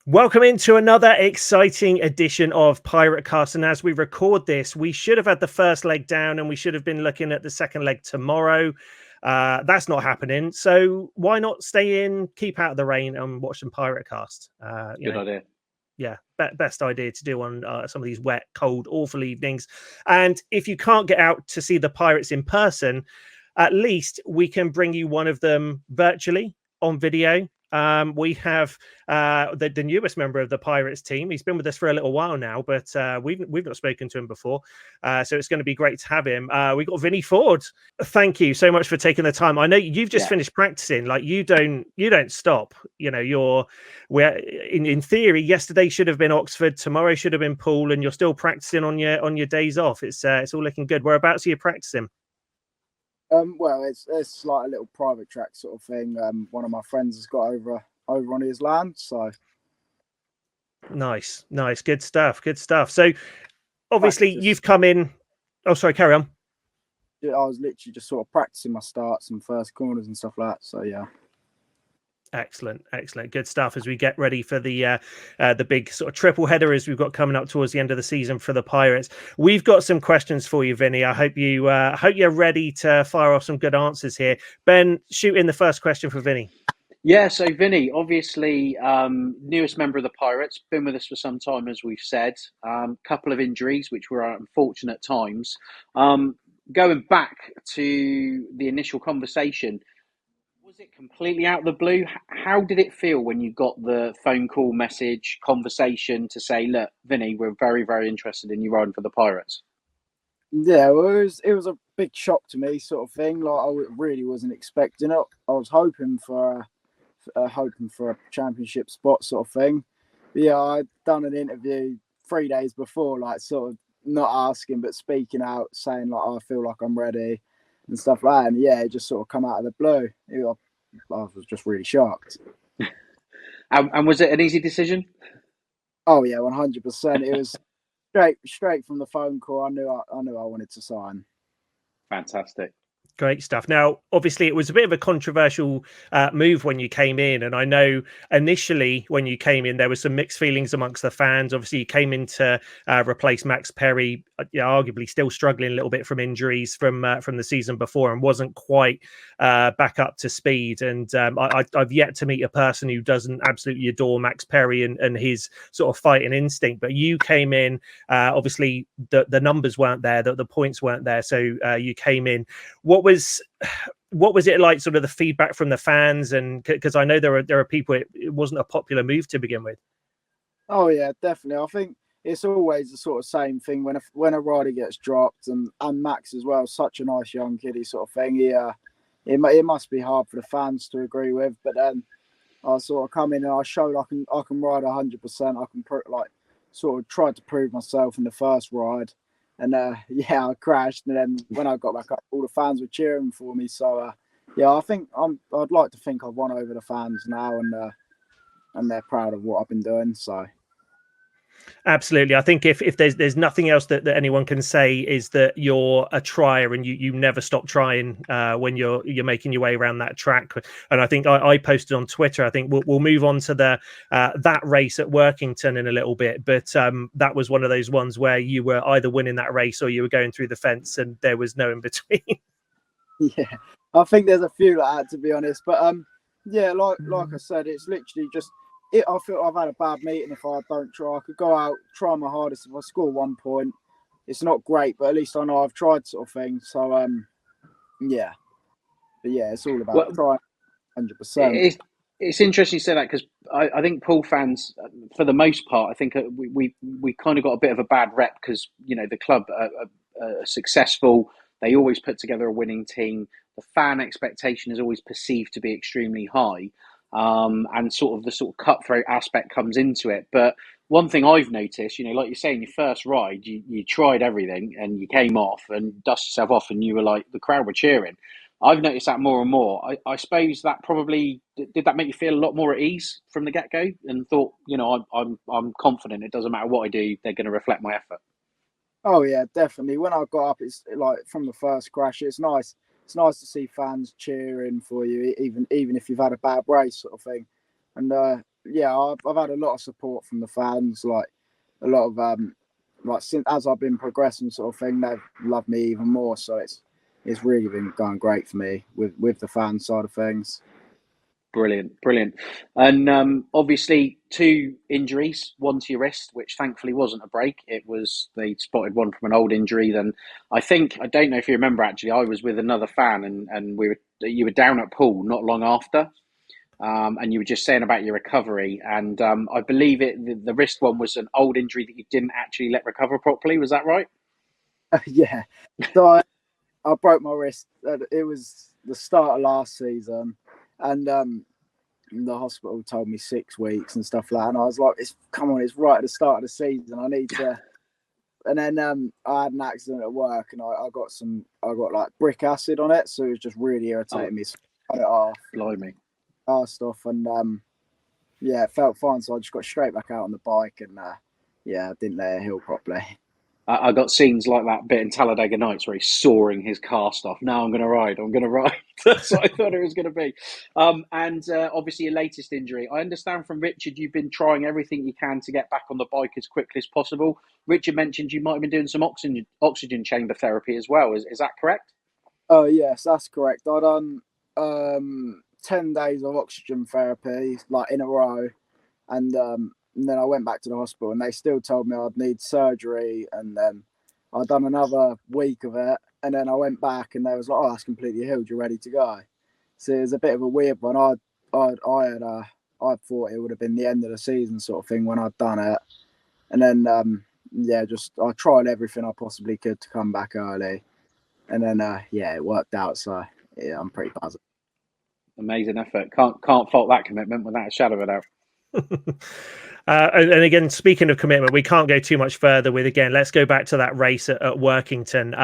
Welcome into another exciting edition of PirateCast. And as we record this, we should have had the first leg down and we should have been looking at the second leg tomorrow. That's not happening. So why not stay in, keep out of the rain and watch some PirateCast? Good idea. Yeah, best idea to do on some of these wet, cold, awful evenings. And if you can't get out to see the Pirates in person, at least we can bring you one of them virtually on video. We have the newest member of the Pirates team. He's been with us for a little while now, but we've not spoken to him before. So it's going to be great to have him. We got Vinnie Ford. Thank you so much for taking the time. I know you've just finished practicing. Like you don't stop. You know, we're in theory. Yesterday should have been Oxford. Tomorrow should have been Poole, and you're still practicing on your days off. It's all looking good. Whereabouts are you practicing? Well, it's like a little private track sort of thing. One of my friends has got over on his land, so nice, good stuff. So obviously you've come in. Oh, sorry, carry on. I was literally just sort of practicing my starts and first corners and stuff like that. So yeah. Excellent, good stuff as we get ready for the big sort of triple header as we've got coming up towards the end of the season for the Pirates. We've got some questions for you, Vinny. I hope you're ready to fire off some good answers here. Ben, shoot in the first question for Vinny. Yeah, so Vinny, obviously newest member of the Pirates, been with us for some time, as we've said. Couple of injuries, which were unfortunate times. Going back to the initial conversation, was it completely out of the blue? How did it feel when you got the phone call, message, conversation to say, look, Vinny, we're very, very interested in you riding for the Pirates? Yeah, well, it was a big shock to me, sort of thing. Like I really wasn't expecting it. I was hoping for a championship spot, sort of thing. But yeah, I'd done an interview 3 days before, like sort of not asking but speaking out, saying like I feel like I'm ready and stuff like that. And yeah, it just sort of come out of the blue. I was just really shocked. And was it an easy decision? Oh yeah, 100%. It was straight from the phone call. I knew I wanted to sign. Fantastic. Great stuff. Now, obviously, it was a bit of a controversial move when you came in. And I know initially when you came in, there was some mixed feelings amongst the fans. Obviously, you came in to replace Max Perry, arguably still struggling a little bit from injuries from the season before and wasn't quite back up to speed. And I've yet to meet a person who doesn't absolutely adore Max Perry and his sort of fighting instinct. But you came in, obviously, the numbers weren't there, the points weren't there. So you came in. What was it like, sort of the feedback from the fans? And because I know there are people, it wasn't a popular move to begin with. Oh yeah, definitely. I think it's always the sort of same thing when a rider gets dropped, and Max as well, such a nice young kiddie sort of thing. It must be hard for the fans to agree with. But then I sort of come in and I showed I can ride 100%. I can sort of tried to prove myself in the first ride. And yeah, I crashed, and then when I got back up, all the fans were cheering for me. So yeah, I think I'd like to think I've won over the fans now, and they're proud of what I've been doing. So absolutely, I think if there's nothing else that anyone can say is that you're a trier and you never stop trying when you're making your way around that track. And I think I posted on Twitter. I think we'll move on to the that race at Workington in a little bit, but that was one of those ones where you were either winning that race or you were going through the fence, and there was no in between. Yeah, I think there's a few like that, to be honest. But yeah, like I said, it's literally just. I feel I've had a bad meeting if I don't try. I could go out, try my hardest. If I score 1 point, it's not great, but at least I know I've tried, sort of thing. So yeah, but yeah, it's all about trying 100%. It's interesting you say that, because I think Poole fans, for the most part, I think we kind of got a bit of a bad rep because, you know, the club are successful. They always put together a winning team. The fan expectation is always perceived to be extremely high. And the sort of cutthroat aspect comes into it. But one thing I've noticed, you know, like you say, in your first ride, you tried everything and you came off and dusted yourself off, and you were like, the crowd were cheering. I've noticed that more and more. I suppose that probably did that make you feel a lot more at ease from the get go, and thought, you know, I'm confident. It doesn't matter what I do, they're going to reflect my effort. Oh yeah, definitely. When I got up, it's like from the first crash. It's nice. It's nice to see fans cheering for you, even if you've had a bad race, sort of thing. And yeah, I've had a lot of support from the fans, like a lot of like since as I've been progressing, sort of thing, they've loved me even more. So it's really been going great for me with the fan side of things. Brilliant, brilliant. And obviously, 2 injuries, one to your wrist, which thankfully wasn't a break. It was, they spotted one from an old injury. Then I don't know if you remember, actually, I was with another fan, and you were down at Poole not long after. And you were just saying about your recovery. And I believe the wrist one was an old injury that you didn't actually let recover properly. Was that right? Yeah. So I broke my wrist. It was the start of last season, and the hospital told me 6 weeks and stuff like that. And I was like, it's right at the start of the season. I need to. And then I had an accident at work, and I got like brick acid on it, so it was just really irritating me. So I cut it off. Blimey. Off, and yeah, it felt fine. So I just got straight back out on the bike, and yeah, I didn't let it heal properly. I got scenes like that bit in Talladega Nights where he's sawing his cast off. Now I'm going to ride. That's what I thought it was going to be. And obviously, your latest injury. I understand from Richard, you've been trying everything you can to get back on the bike as quickly as possible. Richard mentioned you might have been doing some oxygen chamber therapy as well. Is that correct? Oh yes, that's correct. I done 10 days of oxygen therapy, like in a row, and then I went back to the hospital, and they still told me I'd need surgery, and then I'd done another week of it, and then I went back, and they was like, "Oh, that's completely healed. You're ready to go." So it was a bit of a weird one. I thought it would have been the end of the season sort of thing when I'd done it, and then yeah, just I tried everything I possibly could to come back early, and then yeah, it worked out. So yeah, I'm pretty buzzed. Amazing effort. Can't fault that commitment without a shadow of a doubt. And again, speaking of commitment, we can't go too much further with, again, let's go back to that race at Workington.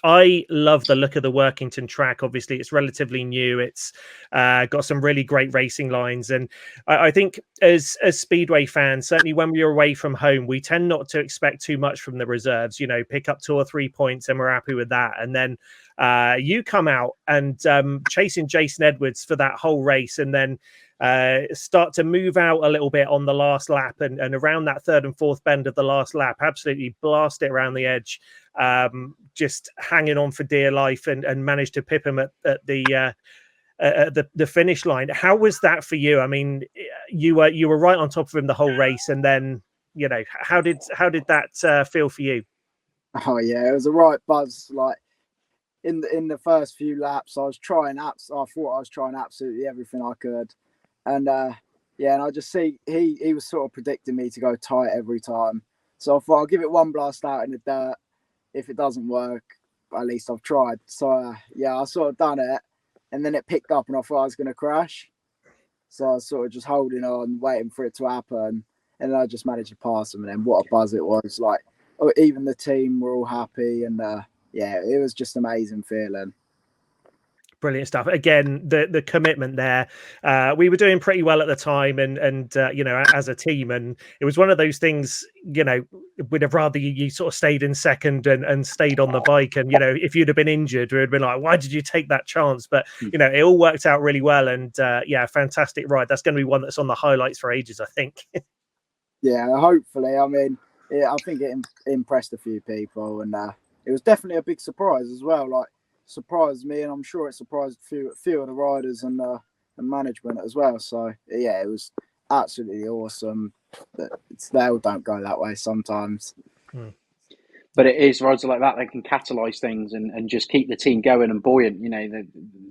I love the look of the Workington track. Obviously, it's relatively new. It's got some really great racing lines. And I think as Speedway fans, certainly when we're away from home, we tend not to expect too much from the reserves, pick up 2 or 3 points and we're happy with that. And then you come out and chasing Jason Edwards for that whole race, and then start to move out a little bit on the last lap, and around that 3rd and 4th bend of the last lap, absolutely blast it around the edge, just hanging on for dear life, and managed to pip him at the finish line. How was that for you? I mean, you were right on top of him the whole race, and then how did that feel for you? Oh yeah, it was a right buzz. Like in the first few laps, I thought I was trying absolutely everything I could. And yeah, and I just see he was sort of predicting me to go tight every time. So I thought I'll give it one blast out in the dirt. If it doesn't work, at least I've tried. So yeah, I sort of done it, and then it picked up, and I thought I was going to crash. So I was sort of just holding on, waiting for it to happen, and I just managed to pass him. And then what a buzz it was! Like, even the team were all happy, and yeah, it was just amazing feeling. Brilliant stuff. Again, the commitment there. We were doing pretty well at the time, and as a team, and it was one of those things. We'd have rather you sort of stayed in second and stayed on the bike. And if you'd have been injured, we'd have been like, why did you take that chance? But it all worked out really well, and yeah, fantastic ride. That's going to be one that's on the highlights for ages, I think. Yeah, hopefully. I mean, yeah, I think it impressed a few people, and it was definitely a big surprise as well. Like, surprised me, and I'm sure it surprised a few of the riders and management as well. So yeah, it was absolutely awesome. They all don't go that way sometimes. But it is rides like that that can catalyse things and just keep the team going and buoyant. The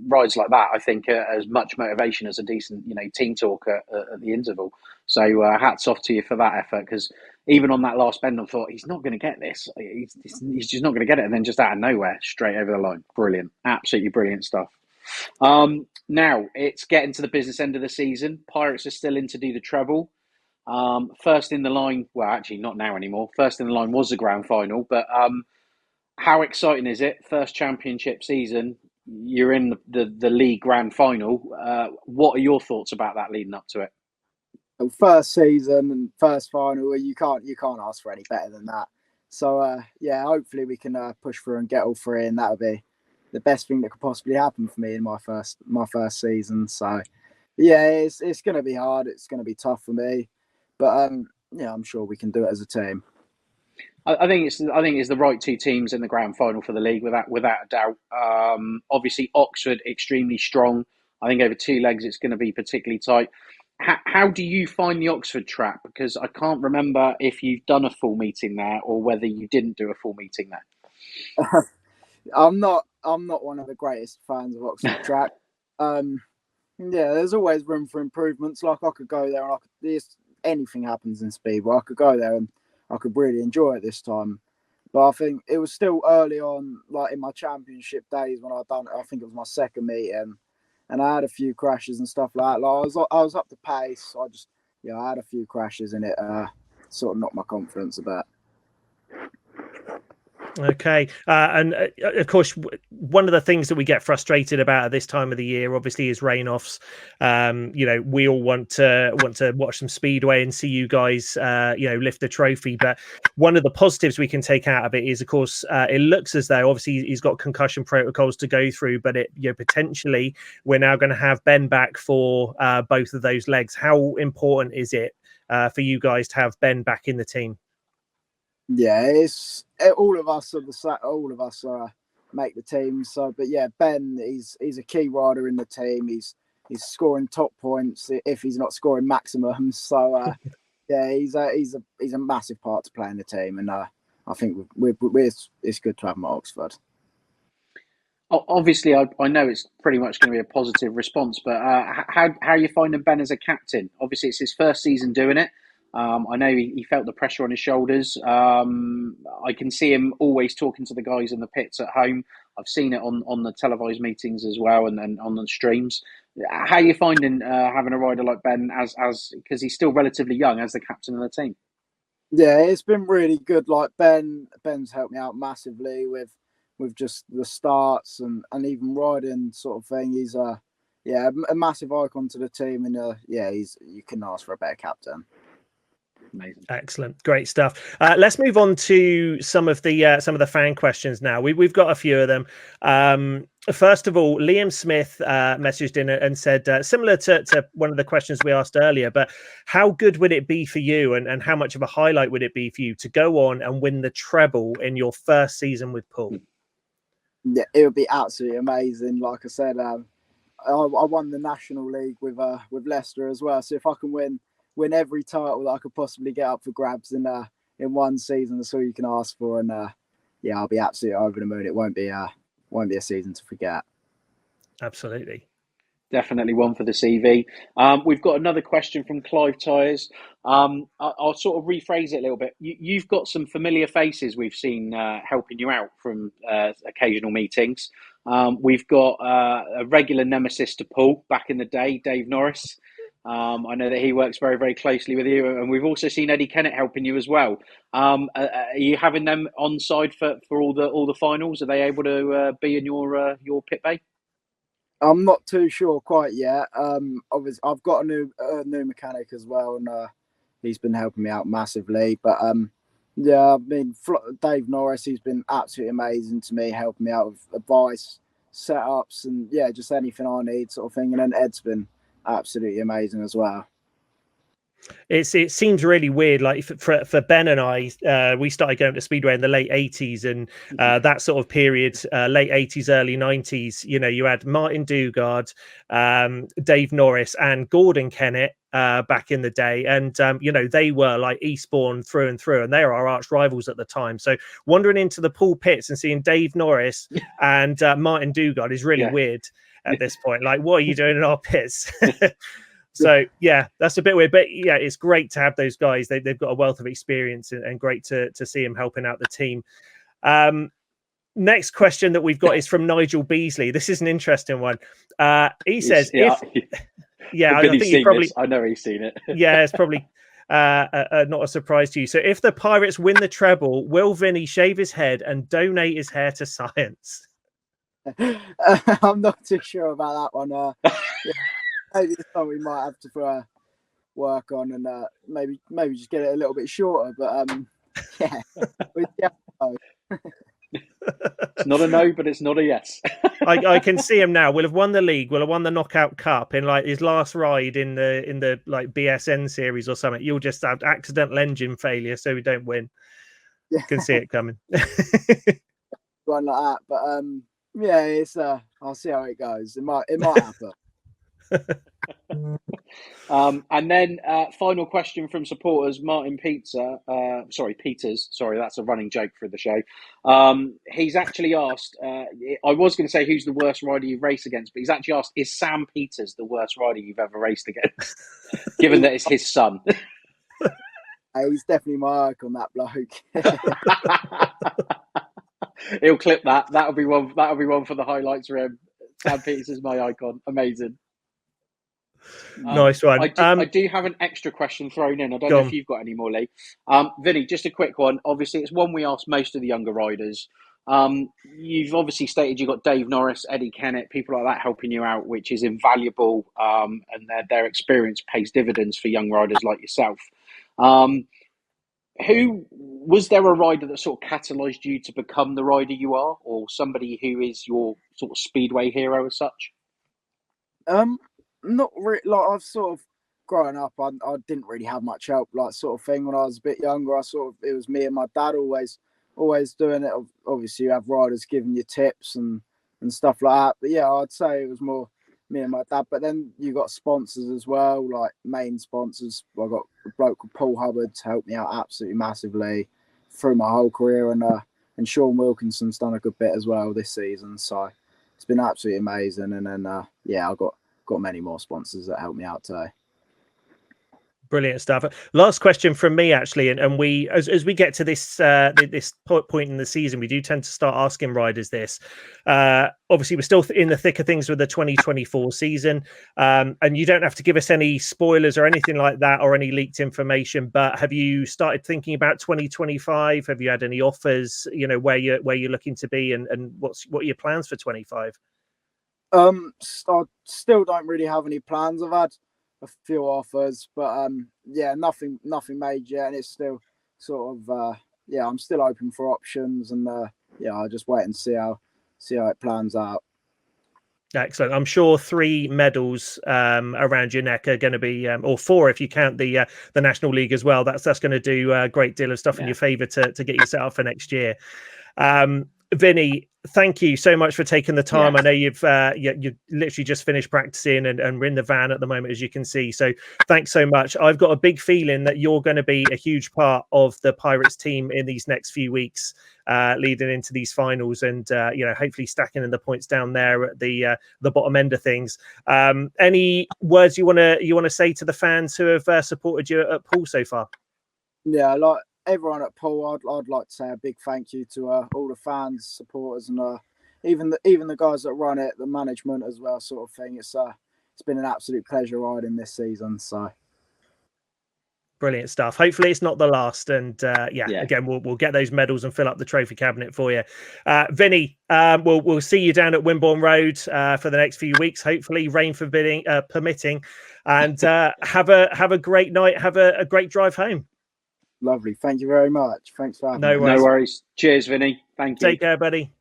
rides like that, I think, are as much motivation as a decent, team talk at the interval. So hats off to you for that effort, because even on that last bend, I thought, he's not going to get this. He's just not going to get it. And then just out of nowhere, straight over the line. Brilliant. Absolutely brilliant stuff. Now, it's getting to the business end of the season. Pirates are still in to do the treble. First in the line, well, actually not now anymore. First in the line was the grand final, but how exciting is it? First championship season, you're in the league grand final. What are your thoughts about that leading up to it? First season and first final, you can't ask for any better than that. So yeah, hopefully we can push through and get all 3, and that'll be the best thing that could possibly happen for me in my first season. So Yeah, it's going to be hard. It's going to be tough for me, but yeah, I'm sure we can do it as a team. I think it's the right two teams in the grand final for the league, without a doubt. Obviously, Oxford extremely strong. I think over two legs it's going to be particularly tight. How do you find the Oxford trap? Because I can't remember if you've done a full meeting there or whether you didn't do a full meeting there. I'm not one of the greatest fans of Oxford track. Yeah, there's always room for improvements. Like I could go there and anything happens in Speedway, I could go there and I could really enjoy it this time. But I think it was still early on, like in my championship days when I think it was my second meeting, and I had a few crashes and stuff like that. Like I was up to pace. I had a few crashes and it sort of knocked my confidence a bit. Okay, and of course, one of the things that we get frustrated about at this time of the year, obviously, is rain-offs. We all want to watch some speedway and see you guys, lift the trophy. But one of the positives we can take out of it is, of course, it looks as though obviously he's got concussion protocols to go through, but potentially we're now going to have Ben back for both of those legs. How important is it for you guys to have Ben back in the team? Yeah, all of us make the team. So, but yeah, Ben, he's a key rider in the team. He's scoring top points if he's not scoring maximum. So, yeah, he's a massive part to play in the team, and I think it's good to have him at Oxford. Obviously, I know it's pretty much going to be a positive response, but how are you finding Ben as a captain? Obviously, it's his first season doing it. I know he felt the pressure on his shoulders. I can see him always talking to the guys in the pits at home. I've seen it on the televised meetings as well and on the streams. How are you finding having a rider like Ben as because he's still relatively young as the captain of the team? Yeah, it's been really good. Like Ben's helped me out massively with just the starts and even riding sort of thing. He's a massive icon to the team, and you couldn't ask for a better captain. Amazing. Excellent, great stuff. Let's move on to some of the fan questions now. We've got a few of them. First of all, Liam Smith messaged in and said, similar to one of the questions we asked earlier, but how good would it be for you, and how much of a highlight would it be for you to go on and win the treble in your first season with Poole? Yeah, it would be absolutely amazing. Like I said, I won the National League with Leicester as well. So if I can win every title that I could possibly get up for grabs in one season, that's all you can ask for. And I'll be absolutely over the moon. It won't be a season to forget. Absolutely. Definitely one for the CV. We've got another question from Clive Tyres. I'll sort of rephrase it a little bit. You've got some familiar faces we've seen helping you out from occasional meetings. We've got a regular nemesis to Poole back in the day, Dave Norris. I know that he works very, very closely with you, and we've also seen Eddie Kennett helping you as well. Are you having them on side for all the finals? Are they able to be in your pit bay? I'm not too sure quite yet. Obviously, I've got a new mechanic as well, and he's been helping me out massively. But Dave Norris, he's been absolutely amazing to me, helping me out with advice, setups, and just anything I need, sort of thing. And then Ed's been absolutely amazing as well. It seems really weird. Like for Ben and I, we started going to Speedway in the late 80s, and that sort of period, late 80s, early 90s. You had Martin Dugard, Dave Norris, and Gordon Kennett back in the day, and they were like Eastbourne through and through, and they were our arch rivals at the time. So wandering into the Poole pits and seeing Dave Norris and Martin Dugard is really weird at this point. Like, what are you doing in our pits? So that's a bit weird, but it's great to have those guys. They've got a wealth of experience, and great to see him helping out the team. Next question that we've got is from Nigel Beasley. This is an interesting one. He says, I think you probably, I know he's seen it. Yeah, it's probably not a surprise to you. So if the Pirates win the treble, will Vinnie shave his head and donate his hair to science? I'm not too sure about that one. Maybe it's something we might have to work on, and maybe just get it a little bit shorter. But It's not a no, but it's not a yes. I can see him now. We'll have won the league. We'll have won the knockout cup in like his last ride in the like BSN series or something. You'll just have accidental engine failure, so we don't win. Yeah. Can see it coming. One like that, but yeah, it's I'll see how it goes. It might happen. And then final question from supporters, Martin Peters. Sorry, that's a running joke for the show. He's actually asked, I was going to say who's the worst rider you've raced against, but he's actually asked, is Sam Peters the worst rider you've ever raced against? Given that it's his son. He's definitely my icon, that bloke. He'll clip that. That'll be one for the highlights for him. Sam Peters is my icon. Amazing. Nice one. I do have an extra question thrown in. I don't know if you've got any more, Lee. Vinny, just a quick one. Obviously, it's one we asked most of the younger riders. You've obviously stated you've got Dave Norris, Eddie Kennett, people like that helping you out, which is invaluable, and their experience pays dividends for young riders like yourself. Who was there a rider that sort of catalysed you to become the rider you are, or somebody who is your sort of speedway hero as such? Not really. Like, I've sort of growing up, I didn't really have much help, like sort of thing. When I was a bit younger, it was me and my dad always doing it. Obviously, you have riders giving you tips and stuff like that. But yeah, I'd say it was more me and my dad. But then you got sponsors as well, like main sponsors. I got a bloke called Paul Hubbard to help me out absolutely massively through my whole career, and Sean Wilkinson's done a good bit as well this season. So it's been absolutely amazing. And then yeah, I got many more sponsors that help me out today. Brilliant stuff. Last question from me, actually, and we, as we get to this this point in the season, we do tend to start asking riders this. Obviously, we're still in the thick of things with the 2024 season, and you don't have to give us any spoilers or anything like that, or any leaked information. But have you started thinking about 2025? Have you had any offers? You know, where you're looking to be, and what are your plans for 25? I still don't really have any plans. I've had a few offers, but yeah, nothing made yet, and it's still sort of yeah, I'm still open for options, and yeah, I'll just wait and see how it plans out. Excellent. I'm sure 3 medals around your neck are going to be, or 4 if you count the National League as well. That's going to do a great deal of stuff in your favour to get you set up for next year. Vinny, thank you so much for taking the time. I know you've literally just finished practicing and we're in the van at the moment, as you can see. So thanks so much. I've got a big feeling that you're going to be a huge part of the Pirates team in these next few weeks, leading into these finals, and you know, hopefully stacking in the points down there at the bottom end of things. Any words you want to say to the fans who have supported you at Poole so far? Yeah, like everyone at Poole, I'd like to say a big thank you to all the fans, supporters, and even the guys that run it, the management as well, sort of thing. It's been an absolute pleasure riding this season. So brilliant stuff. Hopefully it's not the last, and again, we'll get those medals and fill up the trophy cabinet for you. Vinny, we'll see you down at Wimborne Road for the next few weeks, hopefully rain permitting, and have a great night. Have a great drive home. Lovely. Thank you very much. Thanks for having me. No worries. Cheers, Vinny. Thank you. Take care, buddy.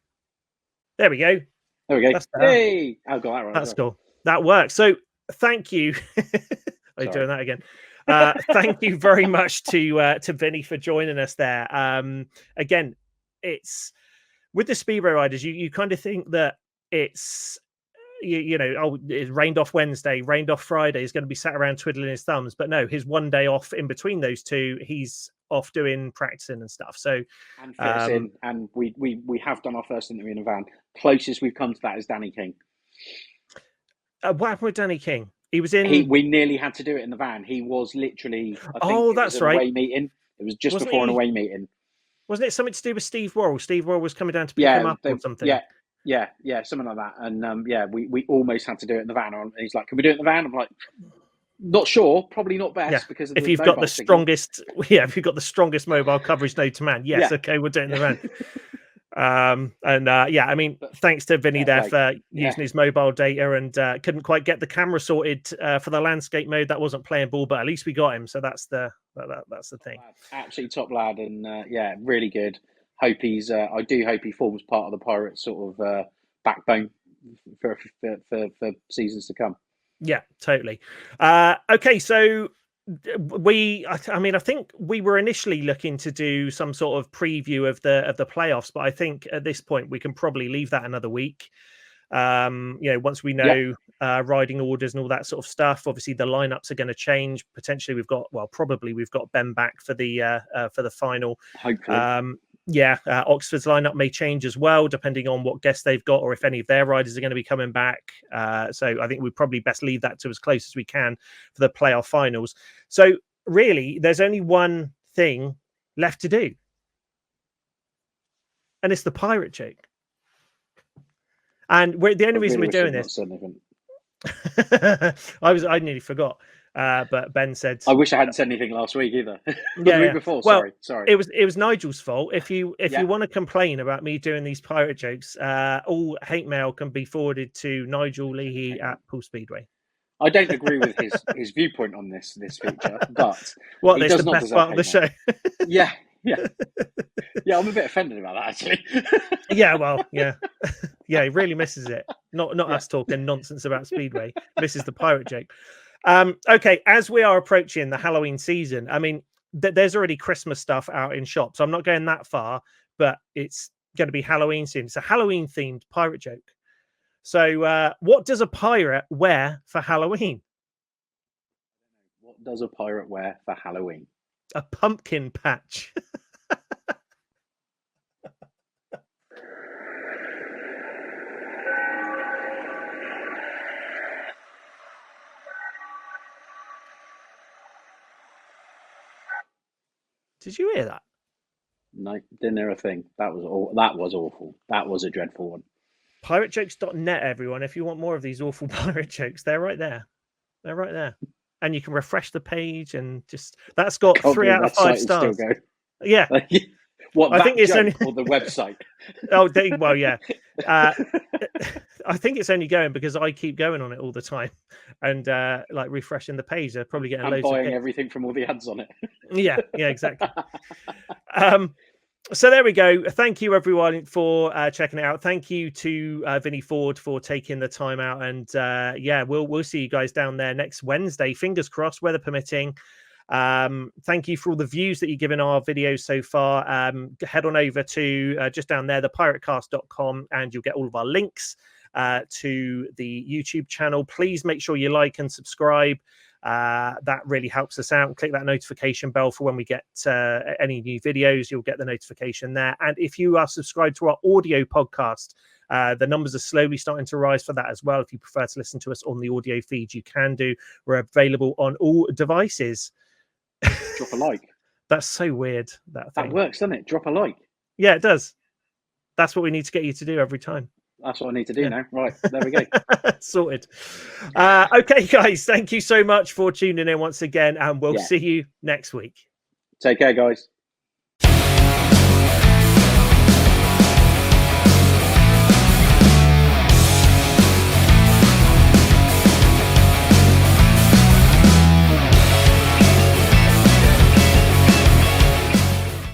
There we go. There we go. Hey, I've got that right. That's cool. That works. So thank you. I'm doing that again. Thank you very much to Vinny for joining us there. Again, it's with the speedway riders, you kind of think that it's you know, it rained off Wednesday, rained off Friday, he's going to be sat around twiddling his thumbs. But no, his one day off in between those two, he's off doing practicing and stuff. So and we have done our first interview in a van. Closest we've come to that is Danny King. What happened with Danny King? He was in. We nearly had to do it in the van. He was literally. That's right. Away meeting. It was just before an away meeting. Wasn't it something to do with Steve Worrell? Steve Worrell was coming down to pick him up or something. Yeah, something like that. And we almost had to do it in the van. And he's like, "Can we do it in the van?" I'm like, "Not sure. Probably not best because of if you've got the strongest, if you've got the strongest mobile coverage known to man, yes, okay, we'll do it in the van." I mean, thanks to Vinny there for using his mobile data, and couldn't quite get the camera sorted for the landscape mode. That wasn't playing ball, but at least we got him. So that's the thing. Absolutely top lad, and really good. I do hope he forms part of the Pirates sort of backbone for seasons to come. Yeah, totally. Okay, so I think we were initially looking to do some sort of preview of the playoffs, but I think at this point we can probably leave that another week. Once we know riding orders and all that sort of stuff. Obviously the lineups are going to change. Potentially probably we've got Ben back for the final. Hopefully. Oxford's lineup may change as well, depending on what guests they've got or if any of their riders are going to be coming back. So I think we probably best leave that to as close as we can for the playoff finals. So really, there's only one thing left to do, and it's the pirate joke. And the only reason we're doing this, I nearly forgot. But Ben said, I wish I hadn't said anything last week either. Before. Sorry. It was Nigel's fault. If you want to complain about me doing these pirate jokes, all hate mail can be forwarded to Nigel Leahy at Poole Speedway. I don't agree with his viewpoint on this feature, but that's the best part of the show. Yeah, I'm a bit offended about that actually. He really misses it. Not us talking nonsense about Speedway. Misses the pirate joke. Okay, as we are approaching the Halloween season, I mean, there's already Christmas stuff out in shops. I'm not going that far, but it's going to be Halloween soon. It's a Halloween themed pirate joke. So, what does a pirate wear for Halloween? What does a pirate wear for Halloween? A pumpkin patch. Did you hear that? No, didn't hear a thing. That was awful. That was a dreadful one. PirateJokes.net, everyone. If you want more of these awful pirate jokes, they're right there. They're right there. And you can refresh the page and that's got 3 out of 5 stars. Yeah. I think it's only or the website. I think it's only going because I keep going on it all the time and refreshing the page. They're probably getting loads buying everything from all the ads on it. Yeah, exactly. So there we go. Thank you everyone for checking it out. Thank you to Vinnie Ford for taking the time out, and we'll see you guys down there next Wednesday. Fingers crossed, weather permitting. Thank you for all the views that you've given our videos so far. Head on over to just down there, thepiratecast.com, and you'll get all of our links to the YouTube channel. Please make sure you like and subscribe. That really helps us out. Click that notification bell for when we get any new videos. You'll get the notification there. And if you are subscribed to our audio podcast, the numbers are slowly starting to rise for that as well. If you prefer to listen to us on the audio feed, you can do. We're available on all devices. Drop a like. That's so weird. That works, doesn't it? Drop a like. Yeah, it does. That's what we need to get you to do every time. That's what I need to do now. Right, there we go. Sorted. Okay, guys, thank you so much for tuning in once again, and we'll see you next week. Take care, guys.